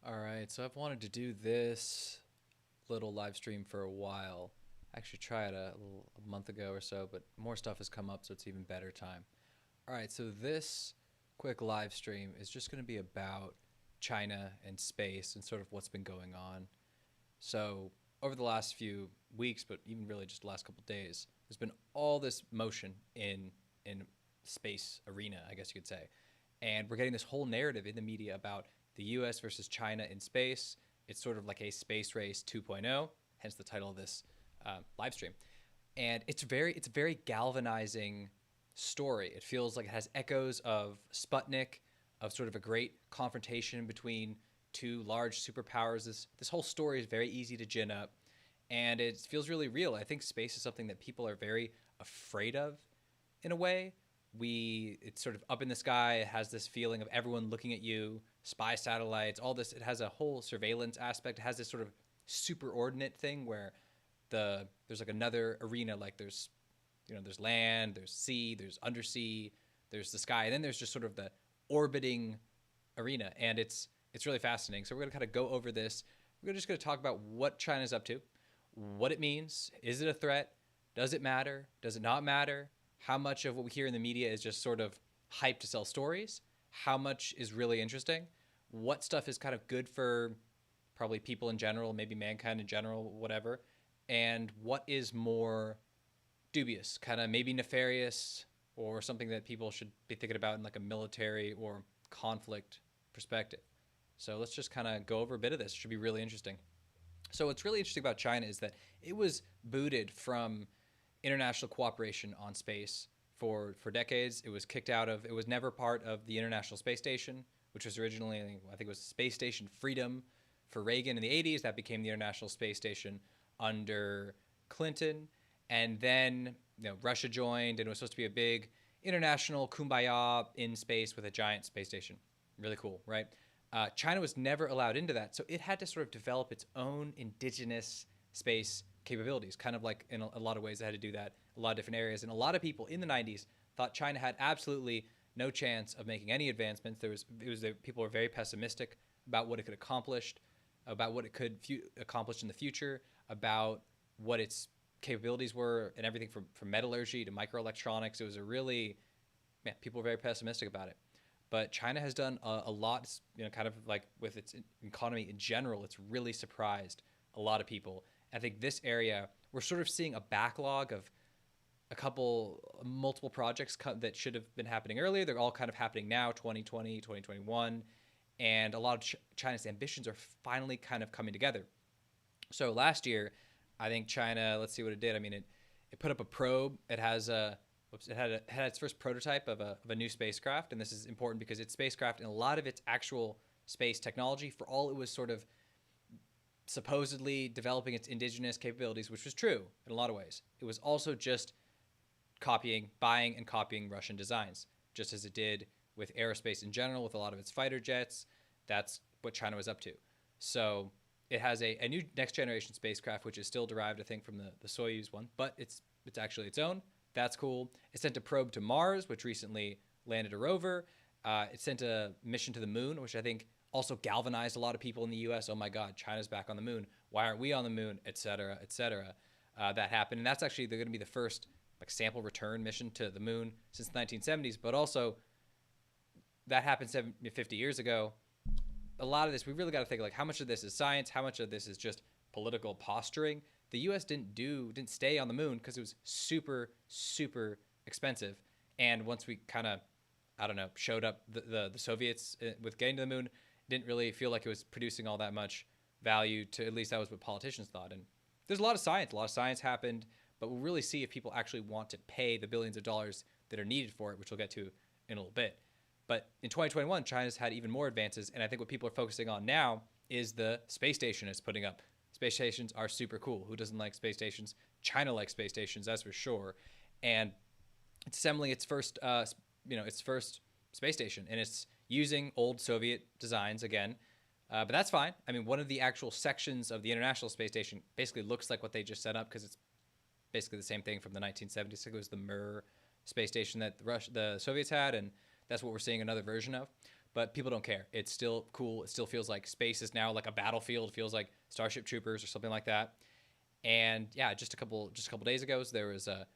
All right, so I've wanted to do this little live stream for a while. I actually tried a month ago or so, but more stuff has come up, so it's even better time. All right, so this quick live stream is just going to be about China and space and sort of what's been going on. So, over the last few weeks, but even really just the last couple of days, there's been all this motion in space arena, I guess you could say. And we're getting this whole narrative in the media about the US versus China in space. It's sort of like a space race 2.0, hence the title of this live stream. And it's a very galvanizing story. It feels like it has echoes of Sputnik, of sort of a great confrontation between two large superpowers. This whole story is very easy to gin up, and it feels really real. I think space is something that people are very afraid of, in a way. It's sort of up in the sky. It has this feeling of everyone looking at you, spy satellites, all this. It has a whole surveillance aspect. It has this sort of superordinate thing where there's like another arena, like there's land, there's sea, there's undersea, there's the sky, and then there's just sort of the orbiting arena, and it's really fascinating. So we're going to kind of go over this. We're just going to talk about what China's up to, what it means, is it a threat, does it matter, does it not matter, how much of what we hear in the media is just sort of hype to sell stories, how much is really interesting, what stuff is kind of good for probably people in general, maybe mankind in general, whatever, and what is more dubious, kind of maybe nefarious, or something that people should be thinking about in like a military or conflict perspective. So let's just kind of go over a bit of this. It should be really interesting. So what's really interesting about China is that it was booted from international cooperation on space for decades. It was kicked out of. It was never part of the International Space Station, which was originally, I think it was Space Station Freedom for Reagan in the 80s. That became the International Space Station under Clinton, and then Russia joined, and it was supposed to be a big international kumbaya in space with a giant space station. Really cool, right? China was never allowed into that, so it had to sort of develop its own indigenous space capabilities, kind of like in a lot of ways it had to do that in a lot of different areas. And a lot of people in the 90s thought China had absolutely no chance of making any advancements. People were very pessimistic about what it could accomplish, about what it could accomplish in the future, about what its capabilities were, and everything from metallurgy to microelectronics. It was a really, man, people were very pessimistic about it. But China has done a lot, kind of like with its economy in general. It's really surprised a lot of people. I think this area, we're sort of seeing a backlog of multiple projects that should have been happening earlier. They're all kind of happening now, 2020, 2021. And a lot of China's ambitions are finally kind of coming together. So last year, I think China, let's see what it did. I mean, it put up a probe. It has it had its first prototype of a new spacecraft, and this is important because its spacecraft and a lot of its actual space technology, for all it was sort of supposedly developing its indigenous capabilities, which was true in a lot of ways, it was also just buying and copying Russian designs, just as it did with aerospace in general, with a lot of its fighter jets. That's what China was up to. So it has a new next generation spacecraft, which is still derived, I think, from the Soyuz one, but it's actually its own. That's cool. It sent a probe to Mars, which recently landed a rover. It sent a mission to the moon, which I think also galvanized a lot of people in the U.S. Oh my God, China's back on the moon. Why aren't we on the moon? Et cetera, et cetera. That happened, and that's actually they're going to be the first like sample return mission to the moon since the 1970s. But also, that happened 50 years ago. A lot of this, we really got to think like how much of this is science, how much of this is just political posturing. The U.S. didn't stay on the moon because it was super expensive, and once we kind of, I don't know, showed up the Soviets with getting to the moon, didn't really feel like it was producing all that much value to, at least that was what politicians thought. And there's a lot of science happened, but we'll really see if people actually want to pay the billions of dollars that are needed for it, which we'll get to in a little bit. But in 2021, China's had even more advances, and I think what people are focusing on now is the space station it's putting up. Space stations are super cool. Who doesn't like space stations? China likes space stations, that's for sure. And it's assembling its first space station, and it's using old Soviet designs again. But that's fine. I mean, one of the actual sections of the International Space Station basically looks like what they just set up because it's basically the same thing from the 1970s. It was the Mir space station that the Soviets had, and that's what we're seeing another version of. but people don't care. It's still cool. It still feels like space is now like a battlefield. It feels like Starship Troopers or something like that. And yeah, just a couple days ago, there was the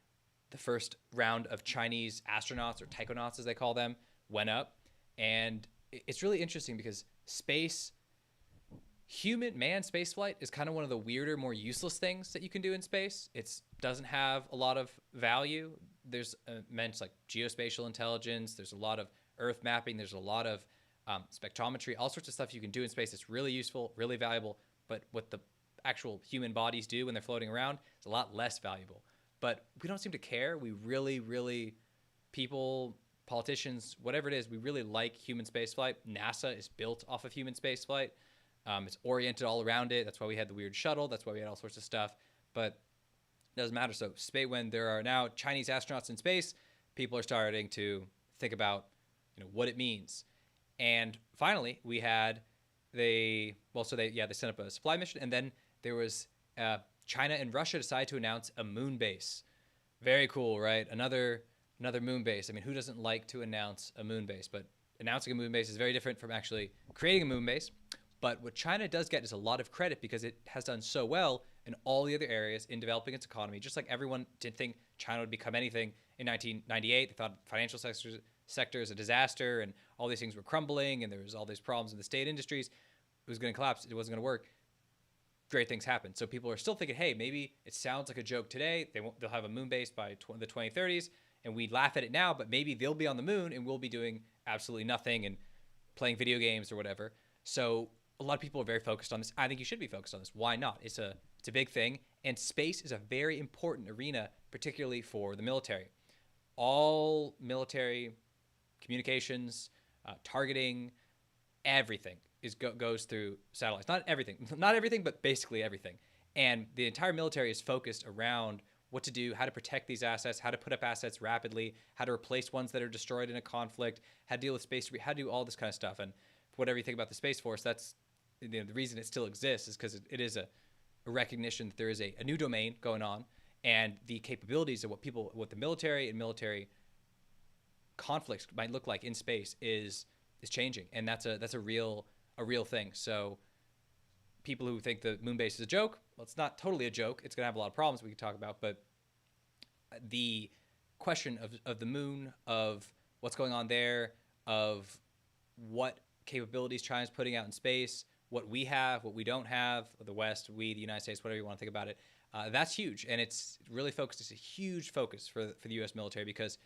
first round of Chinese astronauts, or taikonauts as they call them, went up, and it's really interesting because human man spaceflight is kind of one of the weirder, more useless things that you can do in space. It doesn't have a lot of value. There's immense like geospatial intelligence. There's a lot of Earth mapping. There's a lot of spectrometry, all sorts of stuff you can do in space. It's really useful, really valuable. But what the actual human bodies do when they're floating around is a lot less valuable. But we don't seem to care. We really, people, politicians, whatever it is, we really like human spaceflight. NASA is built off of human spaceflight. It's oriented all around it. That's why we had the weird shuttle. That's why we had all sorts of stuff. But it doesn't matter. So when there are now Chinese astronauts in space, people are starting to think about what it means. And finally, we had they sent up a supply mission, and then there was China and Russia decided to announce a moon base. Very cool, right? Another moon base. I mean, who doesn't like to announce a moon base? But announcing a moon base is very different from actually creating a moon base. But what China does get is a lot of credit because it has done so well in all the other areas in developing its economy. Just like everyone didn't think China would become anything in 1998. They thought financial sector is a disaster and all these things were crumbling and there was all these problems in the state industries. It was going to collapse. It wasn't going to work. Great things happen. So people are still thinking, hey, maybe it sounds like a joke today. They'll have a moon base by the 2030s, and we laugh at it now, but maybe they'll be on the moon and we'll be doing absolutely nothing and playing video games or whatever. So a lot of people are very focused on this. I think you should be focused on this. Why not? It's a big thing, and space is a very important arena, particularly for the military. All military communications, targeting, everything goes through satellites. Not everything, but basically everything. And the entire military is focused around what to do, how to protect these assets, how to put up assets rapidly, how to replace ones that are destroyed in a conflict, how to deal with space, how to do all this kind of stuff. And whatever you think about the Space Force, that's the reason it still exists is because it is a recognition that there is a new domain going on, and the capabilities of what the military and military conflicts might look like in space is changing, and that's a real thing. So people who think the moon base is a joke, well, it's not totally a joke. It's going to have a lot of problems we can talk about, but the question of the moon, of what's going on there, of what capabilities China's putting out in space, what we have, what we don't have, the West, the United States, whatever you want to think about it, that's huge, and it's really focused. It's a huge focus for the U.S. military because,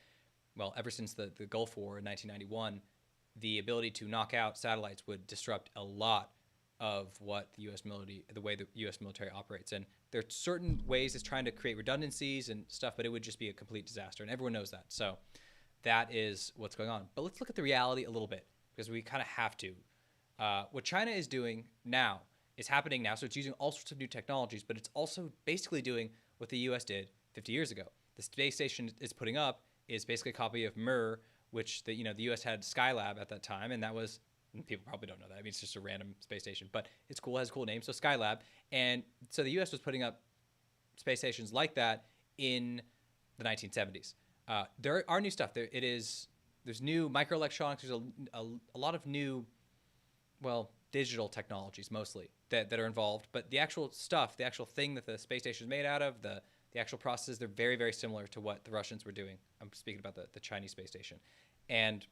well, ever since the Gulf War in 1991, the ability to knock out satellites would disrupt a lot of what the way the U.S. military operates. And there are certain ways it's trying to create redundancies and stuff, but it would just be a complete disaster, and everyone knows that. So that is what's going on. But let's look at the reality a little bit because we kind of have to. What China is doing now is happening now. So it's using all sorts of new technologies, but it's also basically doing what the U.S. did 50 years ago. The space station it's putting up is basically a copy of Mir, which the U.S. had Skylab at that time, and that was, people probably don't know that. I mean, it's just a random space station, but it's cool. It has a cool name, so Skylab. And so the U.S. was putting up space stations like that in the 1970s. There are new stuff. There's new microelectronics. There's a lot of new, digital technologies mostly that are involved. But the actual stuff, the actual thing that the space station is made out of, the actual processes, they're very, very similar to what the Russians were doing. I'm speaking about the Chinese space station. And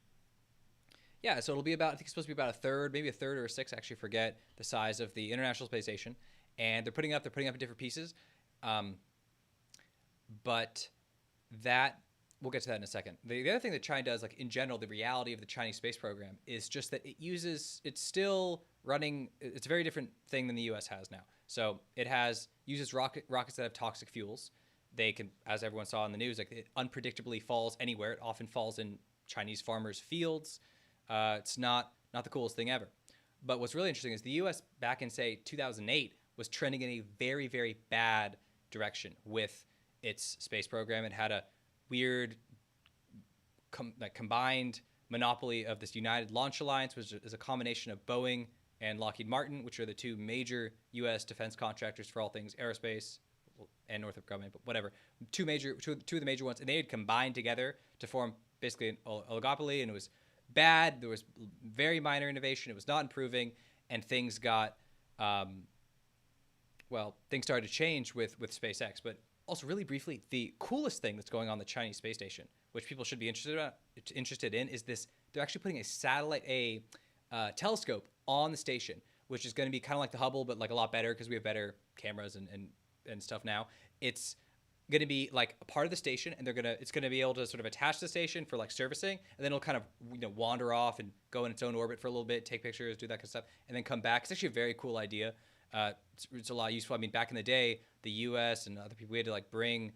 yeah, so it'll be about, I think it's supposed to be about maybe a third or a sixth, I actually forget the size of the International Space Station. And they're putting up in different pieces. But that, we'll get to that in a second. The other thing that China does, like in general, the reality of the Chinese space program is just that it's still running, it's a very different thing than the U.S. has now. So it uses rockets that have toxic fuels. They can, as everyone saw in the news, like it unpredictably falls anywhere. It often falls in Chinese farmers' fields. It's not the coolest thing ever. But what's really interesting is the U.S. back in, say, 2008 was trending in a very, very bad direction with its space program. It had a weird combined monopoly of this United Launch Alliance, which is a combination of Boeing and Lockheed Martin, which are the two major U.S. defense contractors for all things aerospace and Northrop Grumman, but whatever. Two of the major ones, and they had combined together to form basically an oligopoly, and it was bad. There was very minor innovation. It was not improving, and things got things started to change with SpaceX. But also, really briefly, the coolest thing that's going on the Chinese space station, which people should be interested in, is this: they're actually putting a telescope on the station, which is going to be kind of like the Hubble, but like a lot better because we have better cameras and stuff now. It's going to be like a part of the station, and it's going to be able to sort of attach the station for like servicing, and then it'll kind of wander off and go in its own orbit for a little bit, take pictures, do that kind of stuff, and then come back. It's actually a very cool idea. It's a lot useful. I mean, back in the day, the U.S. and other people, we had to like bring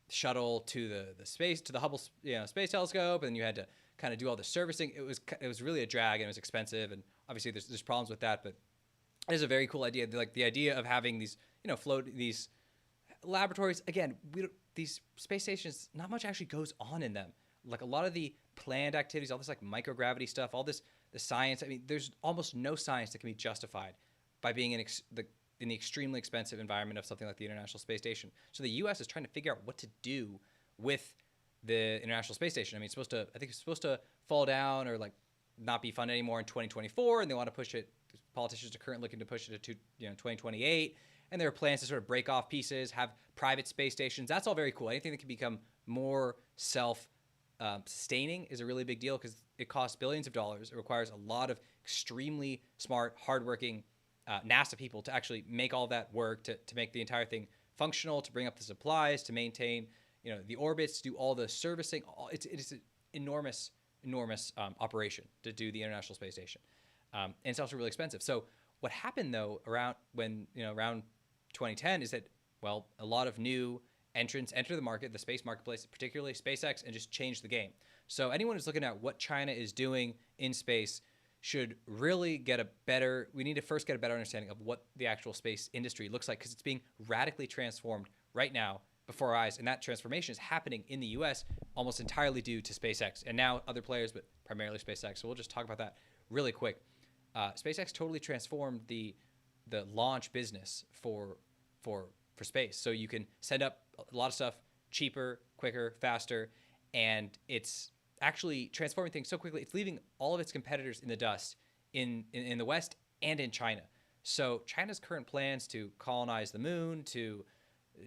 shuttle to the space, to the Hubble space telescope, and you had to kind of do all the servicing. It was really a drag, and it was expensive, and obviously there's problems with that, but it is a very cool idea. Like the idea of having these these laboratories. Again, these space stations, not much actually goes on in them. Like a lot of the planned activities, all this like microgravity stuff, all this the science. I mean, there's almost no science that can be justified by being in the extremely expensive environment of something like the International Space Station. So the U.S. is trying to figure out what to do with the International Space Station. I mean, I think it's supposed to fall down or like not be funded anymore in 2024, and they want to push it. Politicians are currently looking to push it to 2028, and there are plans to sort of break off pieces, have private space stations. That's all very cool. Anything that can become more sustaining is a really big deal because it costs billions of dollars. It requires a lot of extremely smart, hardworking NASA people to actually make all that work, to make the entire thing functional, to bring up the supplies, to maintain the orbits, to do all the servicing. It is an enormous operation to do the International Space Station, and it's also really expensive. So what happened though around 2010 is that a lot of new entrants enter the market, the space marketplace, particularly SpaceX, and just change the game. So anyone who's looking at what China is doing in space should really we need to first get a better understanding of what the actual space industry looks like, because it's being radically transformed right now before our eyes. And that transformation is happening in the US almost entirely due to SpaceX and now other players, but primarily SpaceX. So we'll just talk about that really quick. SpaceX totally transformed the launch business for space. So you can send up a lot of stuff cheaper, quicker, faster, and it's actually transforming things so quickly. It's leaving all of its competitors in the dust in the West and in China. So China's current plans to colonize the moon, to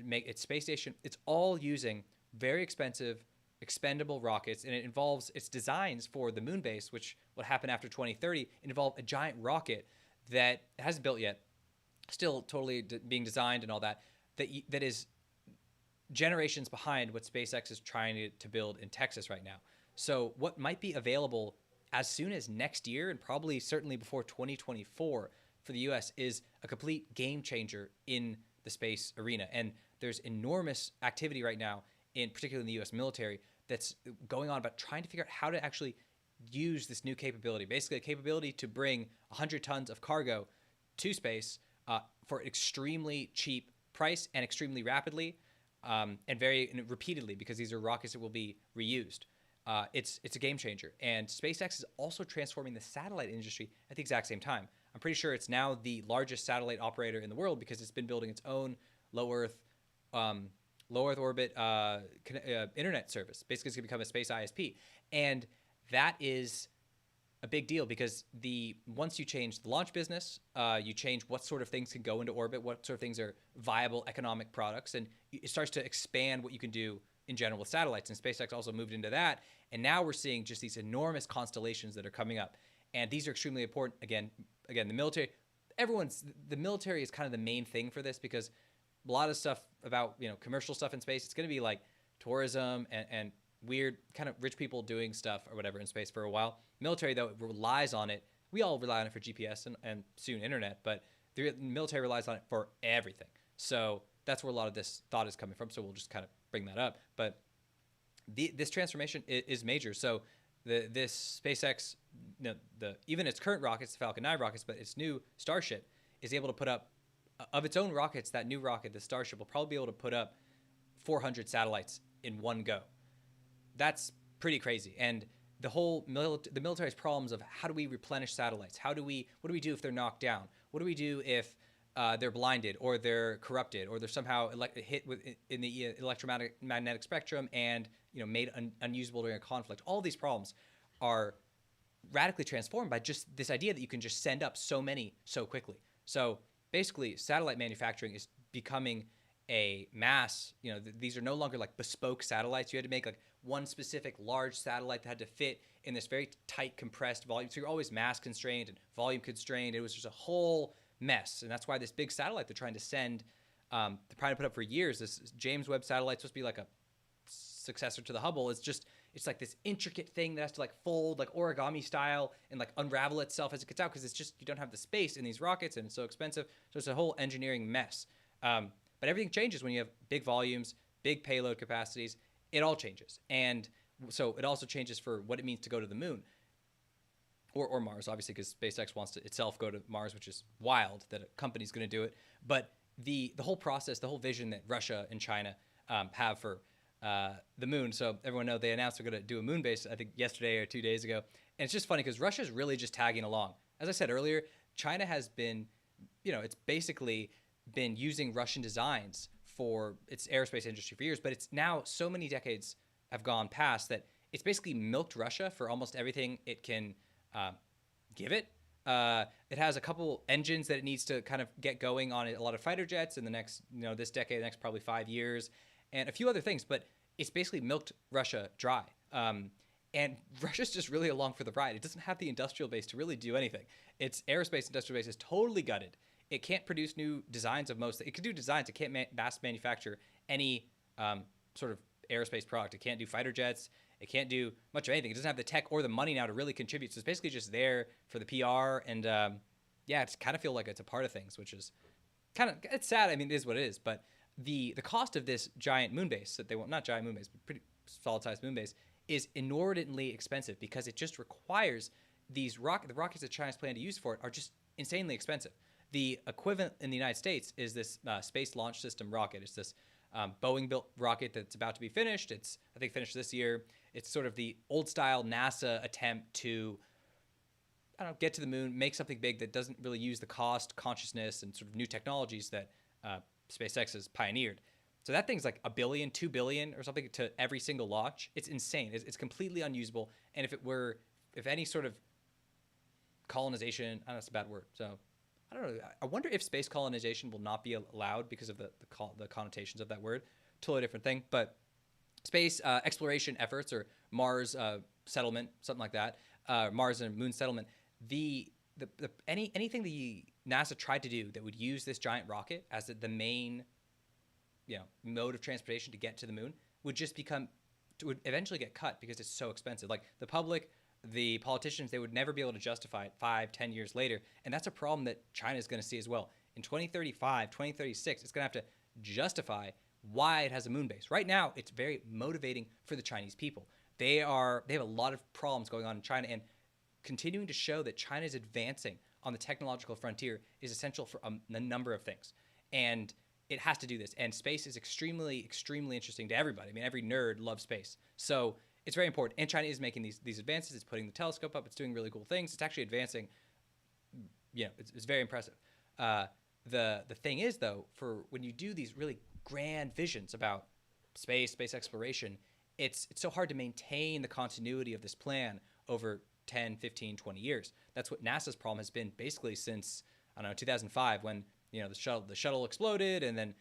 make its space station, it's all using very expensive, expendable rockets, and it involves its designs for the moon base, which will happen after 2030, involve a giant rocket that hasn't built yet, still totally being designed and all that, that is generations behind what SpaceX is trying to build in Texas right now. So what might be available as soon as next year, and probably certainly before 2024 for the US, is a complete game changer in the space arena. And there's enormous activity right now, particularly in the US military, that's going on about trying to figure out how to actually use this new capability. Basically a capability to bring 100 tons of cargo to space for an extremely cheap price and extremely rapidly, and repeatedly, because these are rockets that will be reused. It's a game changer. And SpaceX is also transforming the satellite industry at the exact same time. I'm pretty sure it's now the largest satellite operator in the world because it's been building its own low Earth orbit internet service. Basically, it's going to become a space ISP. And that is a big deal because once you change the launch business, you change what sort of things can go into orbit, what sort of things are viable economic products, and it starts to expand what you can do in general with satellites. And SpaceX also moved into that. And now we're seeing just these enormous constellations that are coming up. And these are extremely important. Again, the military, the military is kind of the main thing for this, because a lot of stuff about, commercial stuff in space, it's going to be like tourism and weird kind of rich people doing stuff or whatever in space for a while. Military, though, relies on it. We all rely on it for GPS and soon internet, but the military relies on it for everything. So that's where a lot of this thought is coming from. So we'll just kind of bring that up. But this transformation is major. So this SpaceX, even its current rockets, the Falcon 9 rockets, but its new Starship is able to put up, of its own rockets, that new rocket, the Starship, will probably be able to put up 400 satellites in one go. That's pretty crazy. And the military's problems of how do we replenish satellites? What do we do if they're knocked down? What do we do if they're blinded or they're corrupted or they're somehow hit in the electromagnetic spectrum and made unusable during a conflict? All these problems are radically transformed by just this idea that you can just send up so many so quickly. So basically, satellite manufacturing is becoming a mass. These are no longer like bespoke satellites. You had to make like one specific large satellite that had to fit in this very tight, compressed volume. So you're always mass constrained and volume constrained. It was just a whole mess. And that's why this big satellite they're trying to send, they're trying to put up for years, this James Webb satellite, supposed to be like a successor to the Hubble. It's like this intricate thing that has to like fold like origami style and like unravel itself as it gets out, because it's just, you don't have the space in these rockets and it's so expensive. So it's a whole engineering mess. But everything changes when you have big volumes, big payload capacities. It all changes. And so it also changes for what it means to go to the moon or Mars, obviously, because SpaceX wants to itself go to Mars, which is wild that a company's going to do it. But the whole process, the whole vision that Russia and China have for the moon. So everyone knows they announced they're going to do a moon base, I think yesterday or 2 days ago. And it's just funny because Russia's really just tagging along. As I said earlier, China has been, it's basically been using Russian designs for its aerospace industry for years, but it's now so many decades have gone past that it's basically milked Russia for almost everything it can give it. It has a couple engines that it needs to kind of get going on a lot of fighter jets in the next, this decade, the next probably 5 years, and a few other things, but it's basically milked Russia dry. And Russia's just really along for the ride. It doesn't have the industrial base to really do anything. Its aerospace industrial base is totally gutted. It can't produce new designs of most. It can do designs. It can't mass manufacture any sort of aerospace product. It can't do fighter jets. It can't do much of anything. It doesn't have the tech or the money now to really contribute. So it's basically just there for the PR. And it's kind of feel like it's a part of things, which is it's sad. I mean, it is what it is. But the cost of this giant moon base that they want, not giant moon base, but pretty solid sized moon base, is inordinately expensive because it just requires the rockets that China's planning to use for it are just insanely expensive. The equivalent in the United States is this Space Launch System rocket. It's this Boeing-built rocket that's about to be finished. It's, I think, finished this year. It's sort of the old-style NASA attempt to, get to the moon, make something big that doesn't really use the cost, consciousness, and sort of new technologies that SpaceX has pioneered. So that thing's like $1 billion, $2 billion or something to every single launch. It's insane. It's completely unusable. And if any sort of colonization, I don't know, that's a bad word. So I don't know. I wonder if space colonization will not be allowed because of the connotations of that word. Totally different thing. But space exploration efforts or Mars settlement, something like that, Mars and moon settlement. Anything the NASA tried to do that would use this giant rocket as the main, mode of transportation to get to the moon would eventually get cut because it's so expensive. Like the public, the politicians, they would never be able to justify it 5-10 years later. And that's a problem that China is going to see as well. In 2035, 2036, it's going to have to justify why it has a moon base. Right now, it's very motivating for the Chinese people. They have a lot of problems going on in China, and continuing to show that China is advancing on the technological frontier is essential for a number of things. And it has to do this. And space is extremely, extremely interesting to everybody. I mean, every nerd loves space. So it's very important. And China is making these advances. It's putting the telescope up. It's doing really cool things. It's actually advancing. It's very impressive. The thing is, though, for when you do these really grand visions about space exploration, it's so hard to maintain the continuity of this plan over 10, 15, 20 years. That's what NASA's problem has been basically since, 2005 when, the shuttle exploded, and then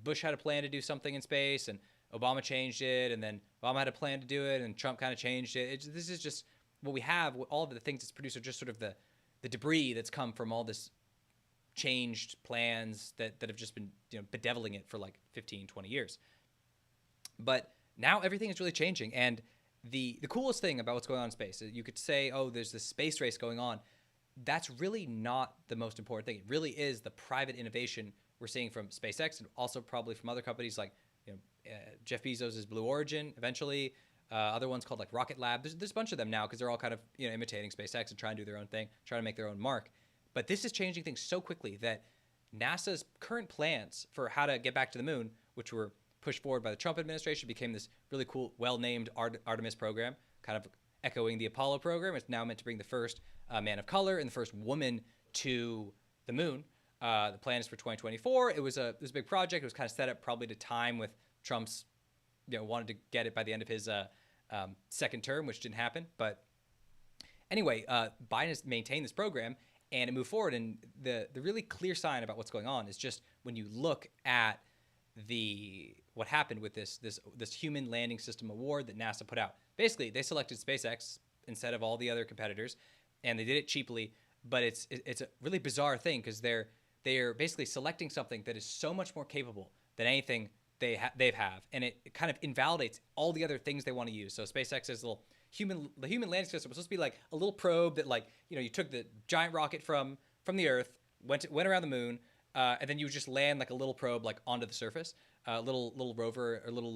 Bush had a plan to do something in space, and Obama changed it, and then Obama had a plan to do it, and Trump kind of changed it. This is just what we have. All of the things it's produced are just sort of the debris that's come from all this changed plans that have just been bedeviling it for like 15, 20 years. But now everything is really changing, and the coolest thing about what's going on in space, you could say, oh, there's this space race going on. That's really not the most important thing. It really is the private innovation we're seeing from SpaceX, and also probably from other companies like Jeff Bezos' Blue Origin eventually, other ones called like Rocket Lab. There's a bunch of them now because they're all kind of imitating SpaceX and trying to do their own thing, trying to make their own mark. But this is changing things so quickly that NASA's current plans for how to get back to the moon, which were pushed forward by the Trump administration, became this really cool, well-named Artemis program, kind of echoing the Apollo program. It's now meant to bring the first man of color and the first woman to the moon. The plan is for 2024. It was a big project. It was kind of set up probably to time with Trump's, wanted to get it by the end of his second term, which didn't happen. But Anyway, Biden has maintained this program and it moved forward. And the really clear sign about what's going on is just when you look at what happened with this human landing system award that NASA put out. Basically, they selected SpaceX instead of all the other competitors, and they did it cheaply. But it's a really bizarre thing because they're basically selecting something that is so much more capable than anything they have, and it kind of invalidates all the other things they want to use. So SpaceX's the human landing system was supposed to be like a little probe that, like, you took the giant rocket from the Earth, went around the moon, and then you would just land like a little probe like onto the surface, little rover or little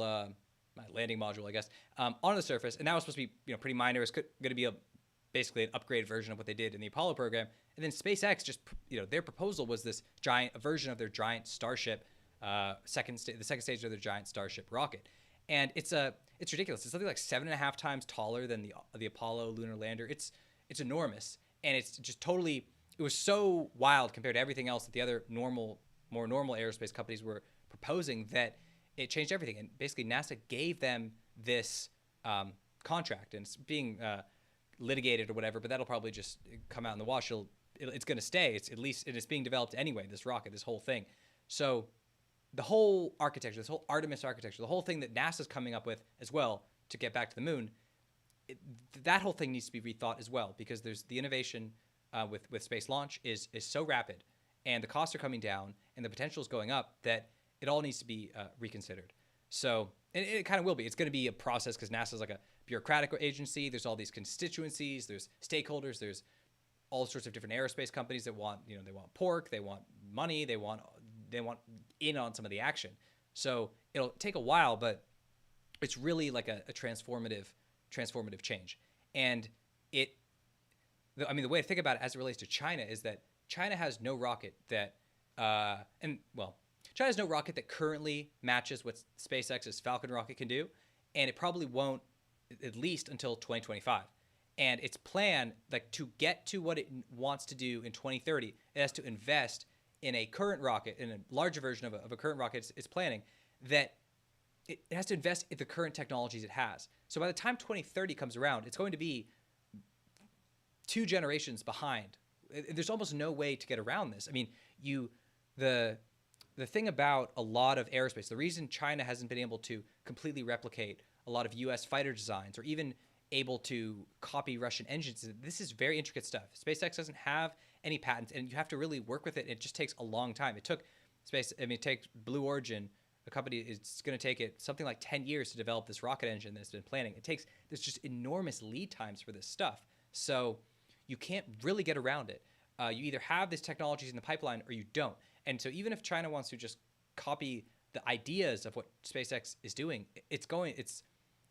landing module, I guess, onto the surface. And that was supposed to be pretty minor. It's going to be basically an upgraded version of what they did in the Apollo program. And then SpaceX just their proposal was this giant version of their giant Starship, the second stage of their giant Starship rocket. And it's ridiculous. It's something like 7.5 times taller than the Apollo lunar lander. It's enormous, and it's just totally. It was so wild compared to everything else that the other more normal aerospace companies were proposing that it changed everything. And basically, NASA gave them this contract, and it's being litigated or whatever. But that'll probably just come out in the wash. It's going to stay. It's being developed anyway. This rocket, this whole thing. So the whole architecture, this whole Artemis architecture, the whole thing that NASA's coming up with as well to get back to the moon, that whole thing needs to be rethought as well, because there's the innovation with space launch is so rapid, and the costs are coming down, and the potential is going up, that it all needs to be reconsidered. So, and it kind of will be. It's going to be a process because NASA is like a bureaucratic agency. There's all these constituencies. There's stakeholders. There's all sorts of different aerospace companies that want, they want pork, they want money, they want in on some of the action. So it'll take a while, but it's really like a transformative change. And the way to think about it as it relates to China is that China has no rocket that, China has no rocket that currently matches what SpaceX's Falcon rocket can do, and it probably won't at least until 2025. And its plan, like, to get to what it wants to do in 2030, it has to invest in a current rocket, in a larger version of a current rocket. It's planning that it has to invest in the current technologies it has. So by the time 2030 comes around, it's going to be 2 generations behind. There's almost no way to get around this. I mean, the thing about a lot of aerospace, the reason China hasn't been able to completely replicate a lot of U.S. fighter designs or even able to copy Russian engines, this is very intricate stuff. SpaceX doesn't have any patents, and you have to really work with it. It just takes a long time. It takes Blue Origin, a company, it's going to take it something like 10 years to develop this rocket engine that's been planning. There's just enormous lead times for this stuff. So you can't really get around it. You either have these technologies in the pipeline or you don't. And so even if China wants to just copy the ideas of what SpaceX is doing, it's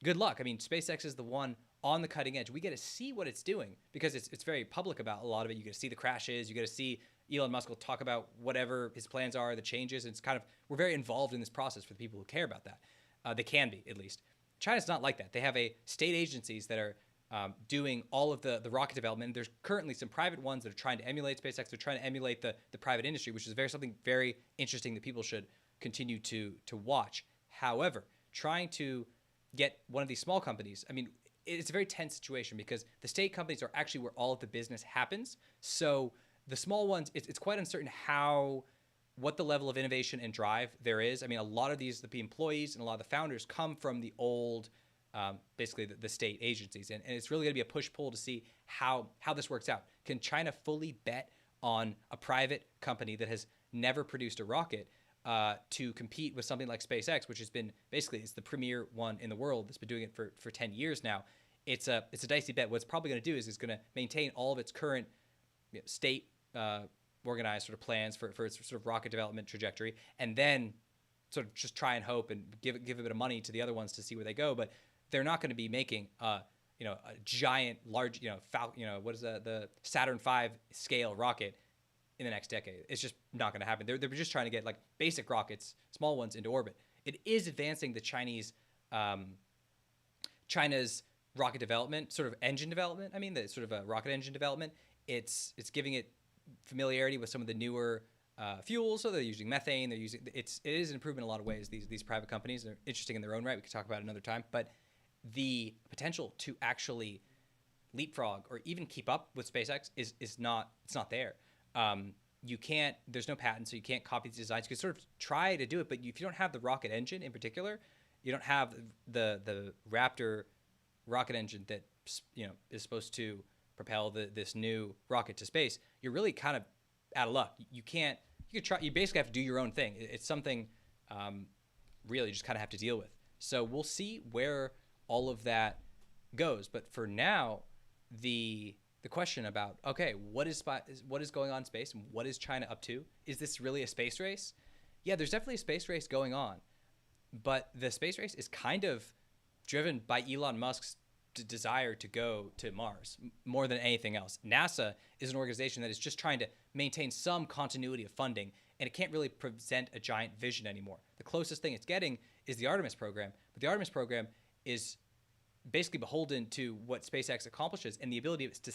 good luck. I mean, SpaceX is the one on the cutting edge. We get to see what it's doing because it's very public about a lot of it. You get to see the crashes. You get to see Elon Musk will talk about whatever his plans are, the changes. And we're very involved in this process for the people who care about that. They can be, at least. China's not like that. They have state agencies that are doing all of the rocket development. There's currently some private ones that are trying to emulate SpaceX. They're trying to emulate the private industry, which is something very interesting that people should continue to watch. However, trying to get one of these small companies, I mean, it's a very tense situation because the state companies are actually where all of the business happens. So the small ones, it's quite uncertain what the level of innovation and drive there is. I mean, a lot of the employees and a lot of the founders come from the old, basically the state agencies. And it's really going to be a push-pull to see how this works out. Can China fully bet on a private company that has never produced a rocket to compete with something like SpaceX, which has been it's the premier one in the world that's been doing it for 10 years now? It's a dicey bet. What it's probably going to do is it's going to maintain all of its current state organized sort of plans for its sort of rocket development trajectory, and then sort of just try and hope and give a bit of money to the other ones to see where they go. But they're not going to be making a giant, large, what is the Saturn V scale rocket in the next decade. It's just not going to happen. They're just trying to get like basic rockets, small ones, into orbit. It is advancing the China's rocket development, sort of engine development. I mean, the sort of rocket engine development. It's giving it familiarity with some of the newer fuels. So they're using methane. It is an improvement in a lot of ways. These private companies are interesting in their own right. We could talk about it another time. But the potential to actually leapfrog or even keep up with SpaceX is not, it's not there. You can't, there's no patent, so you can't copy these designs. You can sort of try to do it, but if you don't have the rocket engine in particular, you don't have the Raptor rocket engine that, you know, is supposed to propel this new rocket to space, you're really kind of out of luck. You can't, you could try, you basically have to do your own thing. It's something really you just kind of have to deal with. So we'll see where all of that goes. But for now, the question about, okay, what is going on in space and what is China up to? Is this really a space race? Yeah, there's definitely a space race going on, but the space race is kind of driven by Elon Musk's desire to go to Mars more than anything else. NASA is an organization that is just trying to maintain some continuity of funding, and it can't really present a giant vision anymore. The closest thing it's getting is the Artemis program, but the Artemis program is basically beholden to what SpaceX accomplishes, and the ability to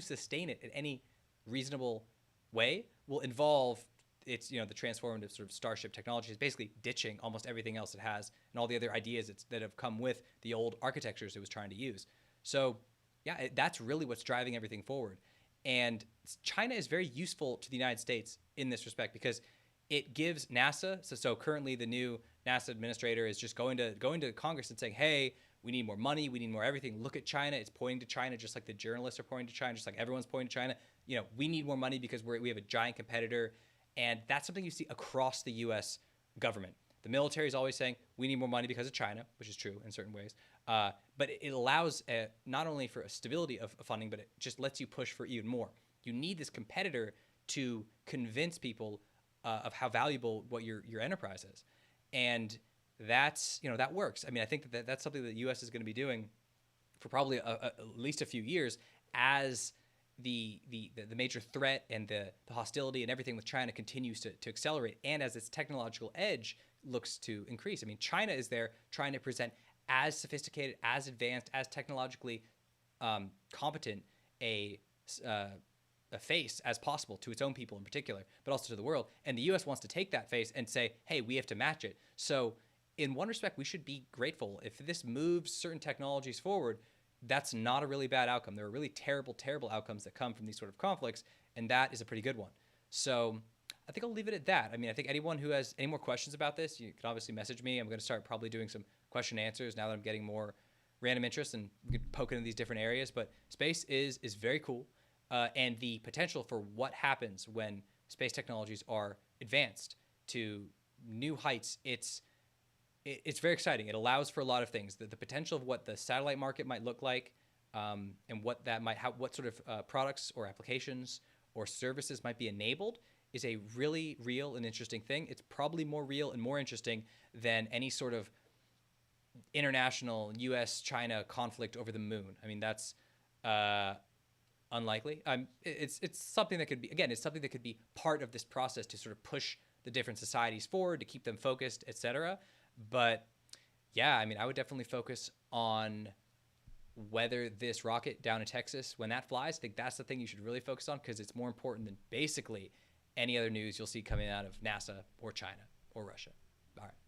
sustain it in any reasonable way will involve its, you know, the transformative sort of Starship technology is basically ditching almost everything else it has and all the other ideas that have come with the old architectures it was trying to use. So yeah, that's really what's driving everything forward. And China is very useful to the United States in this respect because it gives NASA. So currently the new NASA administrator is just going to Congress and saying, hey, we need more money. We need more everything. Look at China. It's pointing to China, just like the journalists are pointing to China, just like everyone's pointing to China. You know, we need more money because we have a giant competitor. And that's something you see across the U.S. government. The military is always saying, we need more money because of China, which is true in certain ways. But it allows not only for a stability of funding, but it just lets you push for even more. You need this competitor to convince people of how valuable what your enterprise is. And that's, you know, that works. I mean, I think that's something that the U.S. is going to be doing for probably at least a few years as the major threat and the hostility and everything with China continues to accelerate, and as its technological edge looks to increase. I mean, China is there trying to present as sophisticated, as advanced, as technologically competent a face as possible to its own people in particular, but also to the world. And the U.S. wants to take that face and say, hey, we have to match it. So in one respect, we should be grateful. If this moves certain technologies forward, that's not a really bad outcome. There are really terrible, terrible outcomes that come from these sort of conflicts, and that is a pretty good one. So I think I'll leave it at that. I mean, I think anyone who has any more questions about this, you can obviously message me. I'm going to start probably doing some question and answers now that I'm getting more random interest and we can poke into these different areas. But space is very cool, and the potential for what happens when space technologies are advanced to new heights, it's very exciting. It allows for a lot of things. The potential of what the satellite market might look like, and what that might, what sort of products or applications or services might be enabled is a really real and interesting thing. It's probably more real and more interesting than any sort of international U.S.-China conflict over the moon. I mean, that's unlikely. It's something that could be, again, it's something that could be part of this process to sort of push the different societies forward, to keep them focused, etc. But yeah, I mean, I would definitely focus on whether this rocket down in Texas, when that flies, I think that's the thing you should really focus on, because it's more important than basically any other news you'll see coming out of NASA or China or Russia. All right.